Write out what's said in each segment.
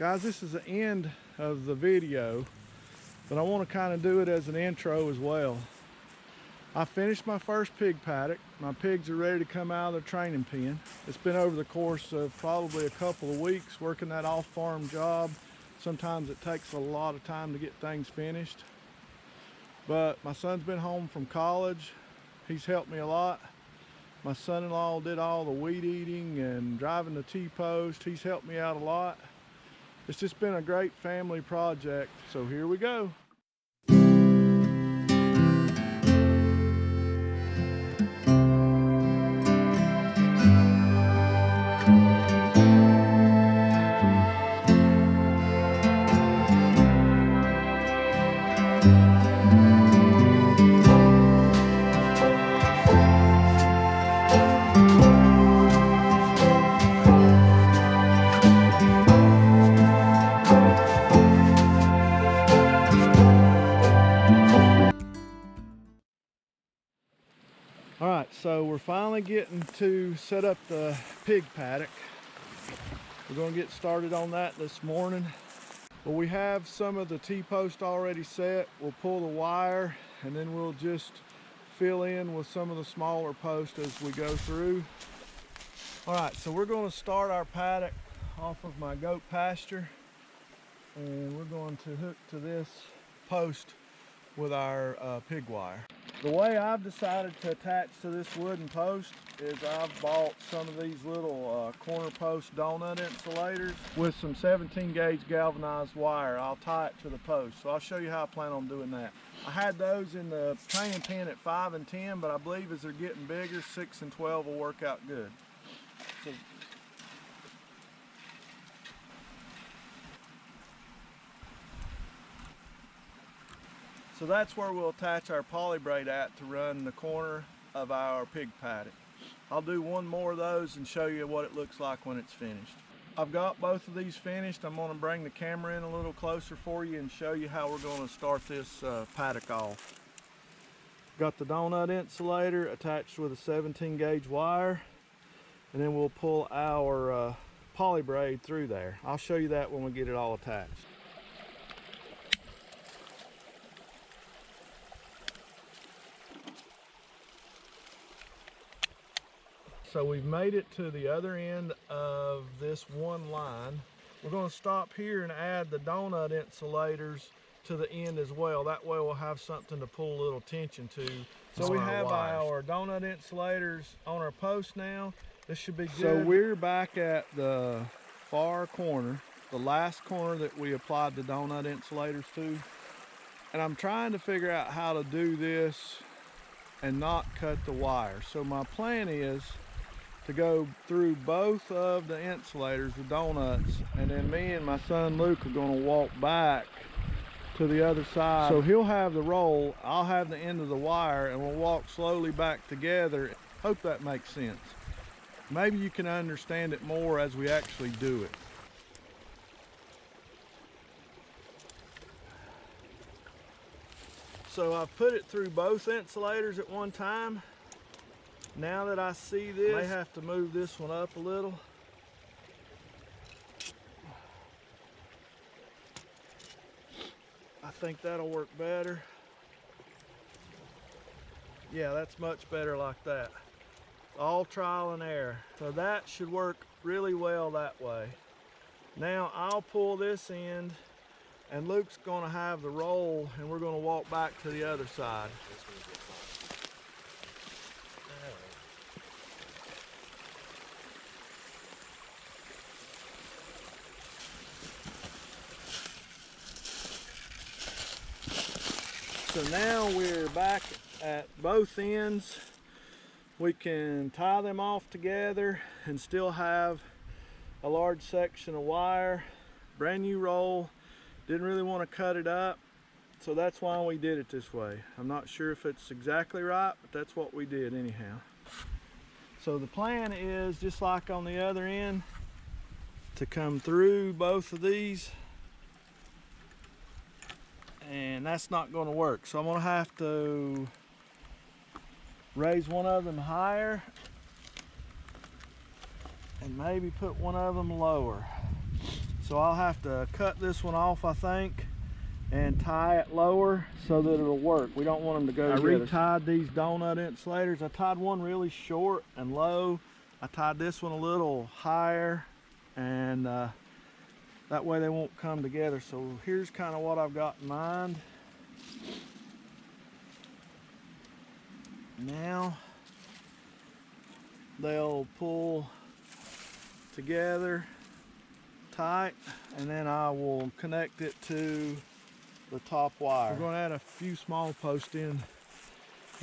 Guys, this is the end of the video, but I want to kind of do it as an intro as well. I finished my first pig paddock. My pigs are ready to come out of their training pen. It's been over the course of probably a couple of weeks working that off-farm job. Sometimes it takes a lot of time to get things finished. But my son's been home from college. He's helped me a lot. My son-in-law did all the weed eating and driving the T-post. He's helped me out a lot. It's just been a great family project. So here we go. All right, so we're finally getting to set up the pig paddock. We're going to get started on that this morning. Well, we have some of the T-post already set. We'll pull the wire and then we'll just fill in with some of the smaller posts as we go through. All right, so we're going to start our paddock off of my goat pasture, and we're going to hook to this post with our pig wire. The way I've decided to attach to this wooden post is I've bought some of these little corner post donut insulators with some 17 gauge galvanized wire. I'll tie it to the post. So I'll show you how I plan on doing that. I had those in the training pen at 5 and 10, but I believe as they're getting bigger, 6 and 12 will work out good. So that's where we'll attach our poly braid at to run the corner of our pig paddock. I'll do one more of those and show you what it looks like when it's finished. I've got both of these finished. I'm going to bring the camera in a little closer for you and show you how we're going to start this paddock off. Got the donut insulator attached with a 17 gauge wire, and then we'll pull our poly braid through there. I'll show you that when we get it all attached. So we've made it to the other end of this one line. We're going to stop here and add the donut insulators to the end as well. That way we'll have something to pull a little tension to. So we have our donut insulators on our post now. This should be good. So we're back at the far corner, the last corner that we applied the donut insulators to. And I'm trying to figure out how to do this and not cut the wire. So my plan is to go through both of the insulators, the donuts, and then me and my son Luke are going to walk back to the other side. So he'll have the roll, I'll have the end of the wire, and we'll walk slowly back together. Hope that makes sense. Maybe you can understand it more as we actually do it. So I've put it through both insulators at one time. Now that I see this, I may have to move this one up a little. I think that'll work better. Yeah, that's much better like that. All trial and error. So that should work really well that way. Now I'll pull this end and Luke's gonna have the roll and we're gonna walk back to the other side. So now we're back at both ends. We can tie them off together and still have a large section of wire. Brand new roll. Didn't really want to cut it up, so that's why we did it this way. I'm not sure if it's exactly right, but that's what we did anyhow. So the plan is, just like on the other end, to come through both of these, and that's not going to work. So I'm going to have to raise one of them higher and maybe put one of them lower. So I'll have to cut this one off, I think, and tie it lower so that it'll work. We don't want them to go together. I retied these donut insulators. I tied one really short and low. I tied this one a little higher, and that way they won't come together. So here's kind of what I've got in mind. Now they'll pull together tight, and then I will connect it to the top wire. We're going to add a few small posts in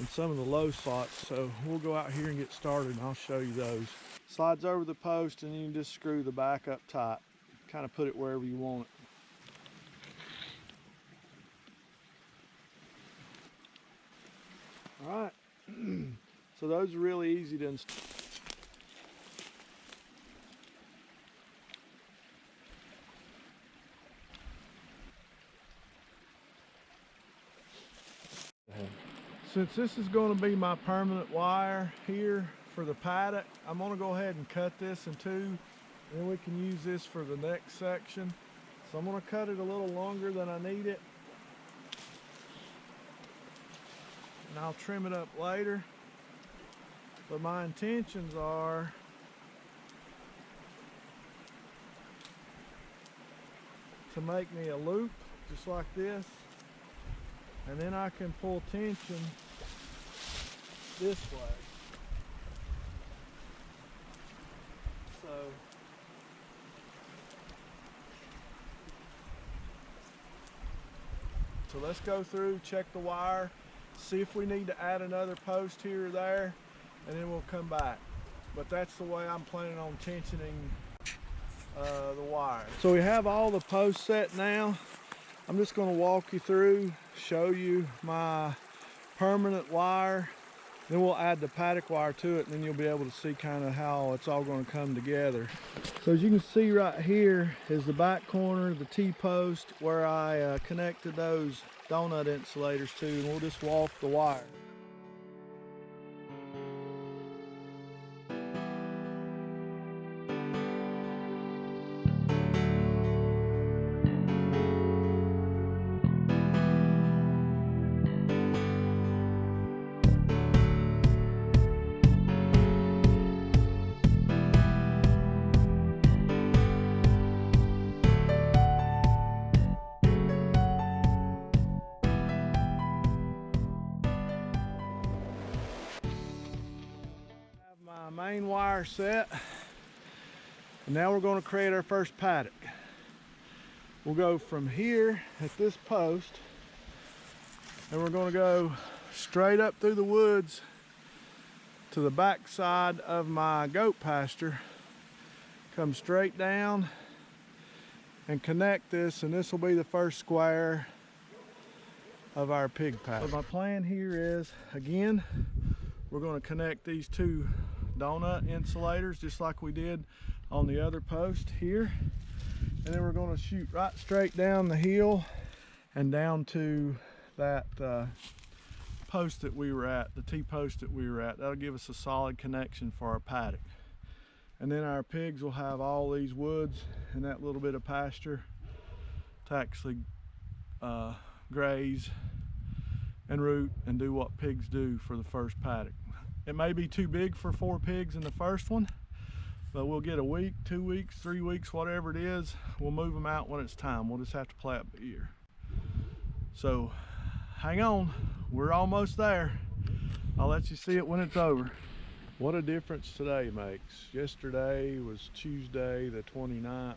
some of the low slots, so we'll go out here and get started and I'll show you those. Slides over the post and you can just screw the back up tight. Kind of put it wherever you want it. All right, so those are really easy to install. Since this is going to be my permanent wire here for the paddock, I'm going to go ahead and cut this in two, and then we can use this for the next section. So I'm going to cut it a little longer than I need it, and I'll trim it up later. But my intentions are to make me a loop just like this, and then I can pull tension this way. So let's go through, check the wire, see if we need to add another post here or there, and then we'll come back. But that's the way I'm planning on tensioning the wire. So we have all the posts set now. I'm just going to walk you through, show you my permanent wire, then we'll add the paddock wire to it, and then you'll be able to see kind of how it's all going to come together. So as you can see right here is the back corner, the T-post, where I connected those donut insulators to, and we'll just walk the wire. Main wire set, and now we're going to create our first paddock. We'll go from here at this post, and we're going to go straight up through the woods to the back side of my goat pasture, come straight down and connect this, and this will be the first square of our pig paddock. So my plan here is, again, we're going to connect these two donut insulators just like we did on the other post here, and then we're going to shoot right straight down the hill and down to that post that we were at, the T-post that we were at. That'll give us a solid connection for our paddock, and then our pigs will have all these woods and that little bit of pasture to actually graze and root and do what pigs do for the first paddock. It may be too big for 4 pigs in the first one, but we'll get a week, 2 weeks, 3 weeks, whatever it is. We'll move them out when it's time. We'll just have to play it by ear. So hang on, we're almost there. I'll let you see it when it's over. What a difference today makes. Yesterday was Tuesday the 29th,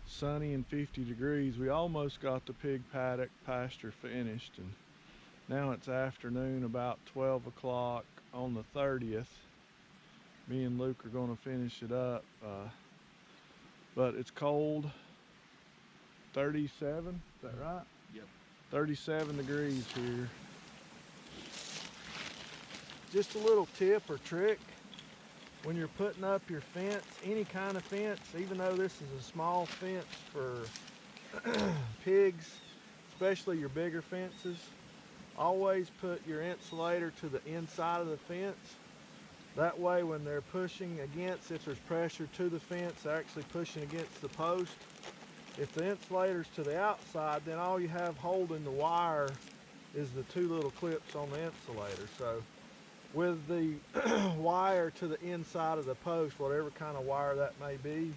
sunny and 50 degrees. We almost got the pig paddock pasture finished, and now it's afternoon, about 12 o'clock on the 30th. Me and Luke are going to finish it up, but it's cold. 37, is that right? Yep. 37 degrees here. Just a little tip or trick when you're putting up your fence, any kind of fence, even though this is a small fence for pigs, especially your bigger fences, always put your insulator to the inside of the fence That way when they're pushing against, if there's pressure to the fence, they're actually pushing against the post. If the insulator's to the outside, then all you have holding the wire is the two little clips on the insulator. So with the wire to the inside of the post, whatever kind of wire that may be,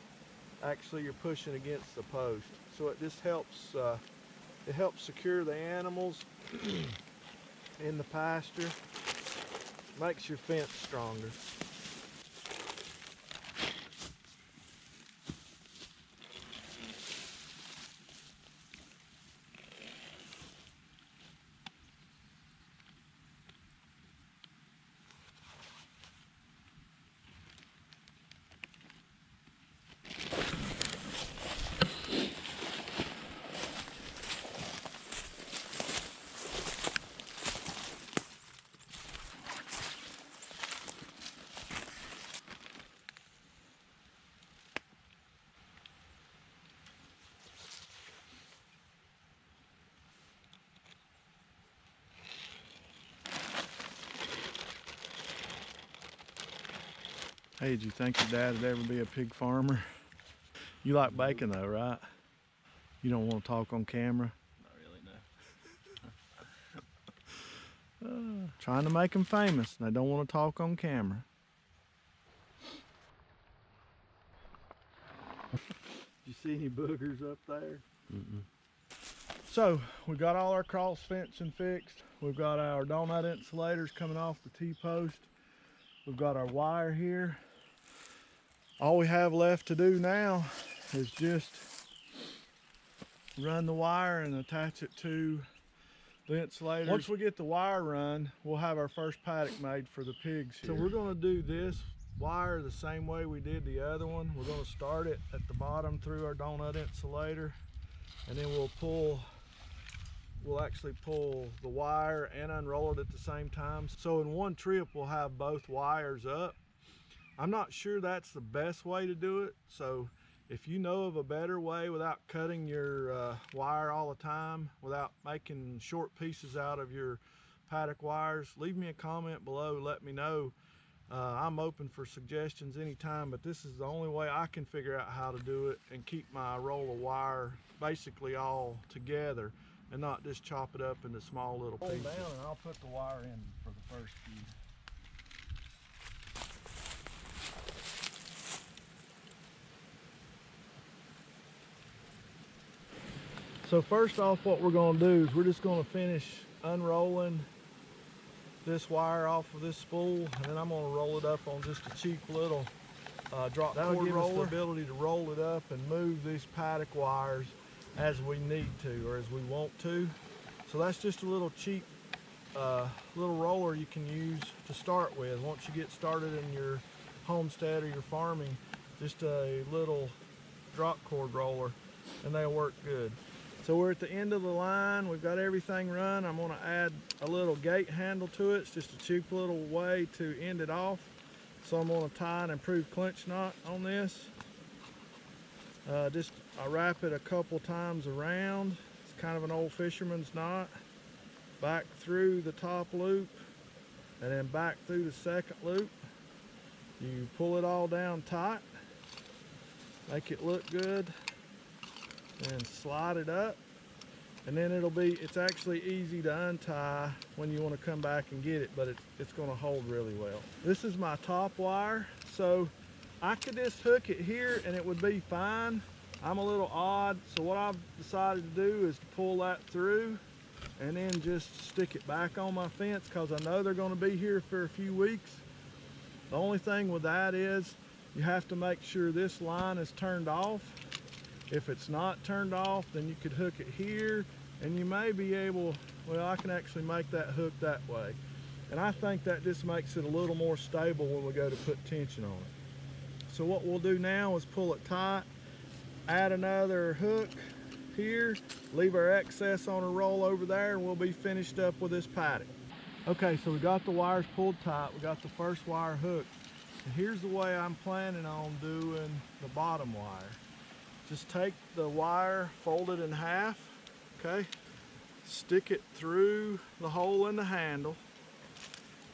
actually you're pushing against the post. So it just helps, it helps secure the animals in the pasture, makes your fence stronger. Hey, did you think your dad would ever be a pig farmer? You like bacon though, right? You don't want to talk on camera? Not really, no. Trying to make them famous, and they don't want to talk on camera. You see any boogers up there? Mm-mm. So we got all our cross fencing fixed. We've got our donut insulators coming off the T-post. We've got our wire here. All we have left to do now is just run the wire and attach it to the insulators. Once we get the wire run, we'll have our first paddock made for the pigs here. So we're gonna do this wire the same way we did the other one. We're gonna start it at the bottom through our donut insulator, and then we'll actually pull the wire and unroll it at the same time. So in one trip, we'll have both wires up. I'm not sure that's the best way to do it. So if you know of a better way without cutting your wire all the time, without making short pieces out of your paddock wires, leave me a comment below, let me know. I'm open for suggestions anytime, but this is the only way I can figure out how to do it and keep my roll of wire basically all together and not just chop it up into small little pieces. Hold down and I'll put the wire in for the first few. So first off, what we're going to do is we're just going to finish unrolling this wire off of this spool, and then I'm going to roll it up on just a cheap little drop cord roller. That'll give us the ability to roll it up and move these paddock wires as we need to or as we want to. So that's just a little cheap little roller you can use to start with. Once you get started in your homestead or your farming, just a little drop cord roller and they'll work good. So we're at the end of the line. We've got everything run. I'm gonna add a little gate handle to it. It's just a cheap little way to end it off. So I'm gonna tie an improved clinch knot on this. I wrap it a couple times around. It's kind of an old fisherman's knot. Back through the top loop and then back through the second loop. You pull it all down tight, make it look good, and slide it up, and then it's actually easy to untie when you want to come back and get it, but it's going to hold really well. This is my top wire, so I could just hook it here and it would be fine. I'm a little odd, so what I've decided to do is to pull that through and then just stick it back on my fence, because I know they're going to be here for a few weeks. The only thing with that is you have to make sure this line is turned off. If it's not turned off, then you could hook it here, and you may be able, well, I can actually make that hook that way. And I think that just makes it a little more stable when we go to put tension on it. So what we'll do now is pull it tight, add another hook here, leave our excess on a roll over there, and we'll be finished up with this paddock. Okay, so we got the wires pulled tight, we got the first wire hooked. And here's the way I'm planning on doing the bottom wire. Just take the wire, fold it in half, okay? Stick it through the hole in the handle,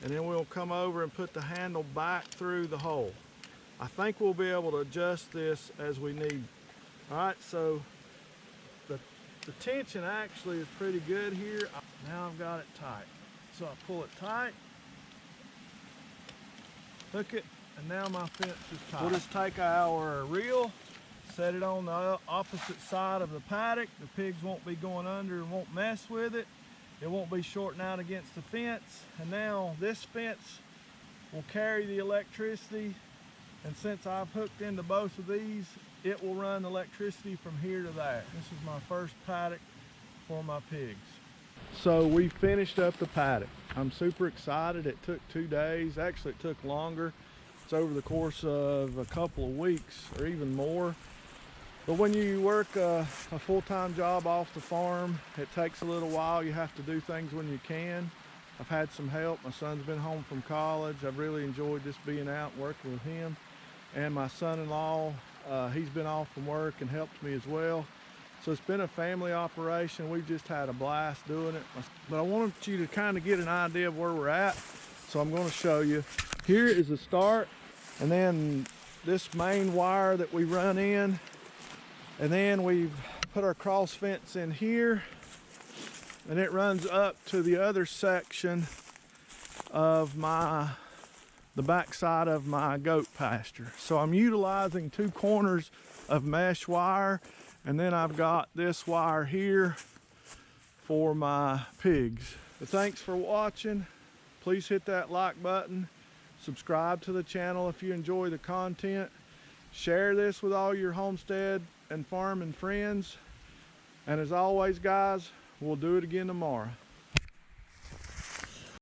and then we'll come over and put the handle back through the hole. I think we'll be able to adjust this as we need. All right, so the tension actually is pretty good here. Now I've got it tight. So I pull it tight, hook it, and now my fence is tight. We'll just take our reel, set it on the opposite side of the paddock. The pigs won't be going under and won't mess with it. It won't be shorting out against the fence. And now this fence will carry the electricity. And since I've hooked into both of these, it will run electricity from here to there. This is my first paddock for my pigs. So we finished up the paddock. I'm super excited. It took 2 days. Actually, it took longer. It's over the course of a couple of weeks or even more. But when you work a full-time job off the farm, it takes a little while. You have to do things when you can. I've had some help. My son's been home from college. I've really enjoyed just being out and working with him. And my son-in-law, he's been off from work and helped me as well. So it's been a family operation. We've just had a blast doing it. But I wanted you to kind of get an idea of where we're at. So I'm going to show you. Here is the start, and then this main wire that we run in. And then we've put our cross fence in here, and it runs up to the other section of the back side of my goat pasture. So I'm utilizing 2 corners of mesh wire, and then I've got this wire here for my pigs. But thanks for watching. Please hit that like button. Subscribe to the channel if you enjoy the content. Share this with all your homestead and farming friends. And as always, guys, we'll do it again tomorrow.